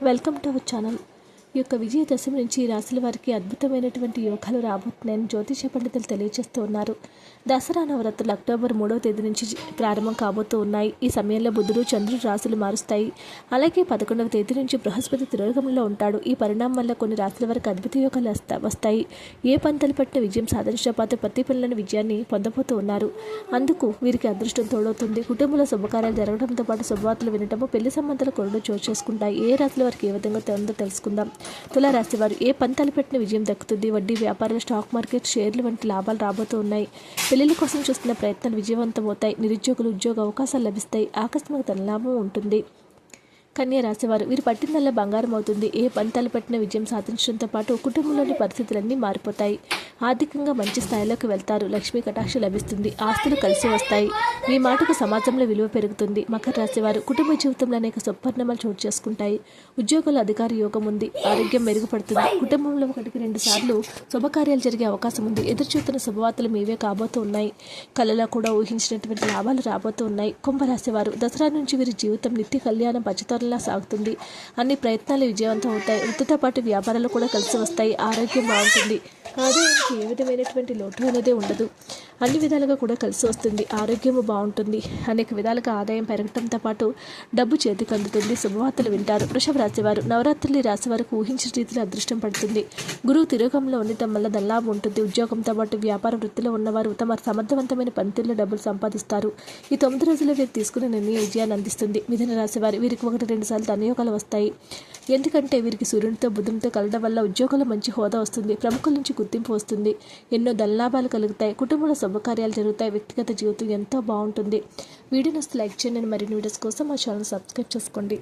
Welcome to our channel. ఈ యొక్క విజయదశమి నుంచి ఈ రాశుల వారికి అద్భుతమైనటువంటి యోగాలు రాబోతున్నాయని జ్యోతిష పండితులు తెలియజేస్తూ ఉన్నారు. దసరా నవరాత్రులు అక్టోబర్ 3వ తేదీ నుంచి ప్రారంభం కాబోతూ ఉన్నాయి. ఈ సమయంలో బుధుడు చంద్రుడు రాశులు మారుస్తాయి. అలాగే 11వ తేదీ నుంచి బృహస్పతి తిరోగమనంలో ఉంటాడు. ఈ పరిణామం వల్ల కొన్ని రాశుల వరకు అద్భుత యోగాలు వస్తాయి. ఏ పంతలు పట్టిన విజయం సాధించిన పాటు ప్రతి పిల్లల విజయాన్ని పొందబోతూ ఉన్నారు. అందుకు వీరికి అదృష్టం తోడవుతుంది. కుటుంబంలో శుభకార్యాలు జరగడంతో పాటు శుభవార్తలు వినటము, పెళ్లి సంబంధాలు కొరడు చోటు చేసుకుంటాయి. ఏ రాశుల వారికి ఏ విధంగా ఉందో తెలుసుకుందాం. తులారాశి వారు ఏ పంతాలు పెట్టిన విజయం దక్కుతుంది. వడ్డీ వ్యాపారాలు, స్టాక్ మార్కెట్, షేర్లు వంటి లాభాలు రాబోతూ ఉన్నాయి. పెళ్లిళ్ళ కోసం చూస్తున్న ప్రయత్నాలు విజయవంతమవుతాయి. నిరుద్యోగులు ఉద్యోగ అవకాశాలు లభిస్తాయి. ఆకస్మిక ధనలాభం ఉంటుంది. కన్యా రాశివారు వీరు పట్టిందల్లా బంగారం అవుతుంది. ఏ పంతాలు పట్టిన విజయం సాధించడంతో పాటు కుటుంబంలోని పరిస్థితులన్నీ మారిపోతాయి. ఆర్థికంగా మంచి స్థాయిలోకి వెళ్తారు. లక్ష్మీ కటాక్ష లభిస్తుంది. ఆస్తులు కలిసి వస్తాయి. మీ మాటకు సమాజంలో విలువ పెరుగుతుంది. మకర రాశివారు కుటుంబ జీవితంలో అనేక సుపరిణామాలు చోటు చేసుకుంటాయి. ఉద్యోగుల అధికార యోగం ఉంది. ఆరోగ్యం మెరుగుపడుతుంది. కుటుంబంలో 1-2 సార్లు శుభకార్యాలు జరిగే అవకాశం ఉంది. ఎదురుచూస్తున్న శుభవార్తలు మీవే కాబోతూ ఉన్నాయి. కళలో కూడా ఊహించినటువంటి లాభాలు రాబోతూ ఉన్నాయి. కుంభరాశివారు దసరా నుంచి వీరి జీవితం నిత్య కళ్యాణం పచ్చతోరలా సాగుతుంది. అన్ని ప్రయత్నాలు విజయవంతం అవుతాయి. వృత్తితో పాటు వ్యాపారాలు కూడా కలిసి వస్తాయి. ఆరోగ్యం బాగుంటుంది. ఆదాయానికి ఏ విధమైనటువంటి లోటు అనేది ఉండదు. అన్ని విధాలుగా కూడా కలిసి వస్తుంది. ఆరోగ్యము బాగుంటుంది. అనేక విధాలుగా ఆదాయం పెరగడంతో పాటు డబ్బు చేతికి అందుతుంది. శుభవార్తలు వింటారు. వృషభ రాశివారు నవరాత్రులు రాశి వారికి ఊహించిన రీతిలో అదృష్టం పడుతుంది. గురువు తిరోగంలో ఉండటం వల్ల ధనలాభం ఉంటుంది. ఉద్యోగంతో పాటు వ్యాపార వృత్తిలో ఉన్నవారు తమ సమర్థవంతమైన పనితీరులో డబ్బులు సంపాదిస్తారు. ఈ 9 రోజుల్లో వీరు తీసుకునే నిర్ణయం విజయాన్ని అందిస్తుంది. మిథున రాశివారు వీరికి 1-2 సార్లు ధనయోగాలు వస్తాయి. ఎందుకంటే వీరికి సూర్యునితో బుధునితో కలవడం వల్ల ఉద్యోగంలో మంచి హోదా వస్తుంది. ప్రముఖుల నుంచి గుర్తింపు వస్తుంది. ఎన్నో ధనలాభాలు కలుగుతాయి. కుటుంబంలో శుభకార్యాలు జరుగుతాయి. వ్యక్తిగత జీవితం ఎంతో బాగుంటుంది. వీడియో నచ్చితే లైక్ చేయండి. మరిన్ని వీడియోస్ కోసం మా ఛానల్ సబ్స్క్రైబ్ చేసుకోండి.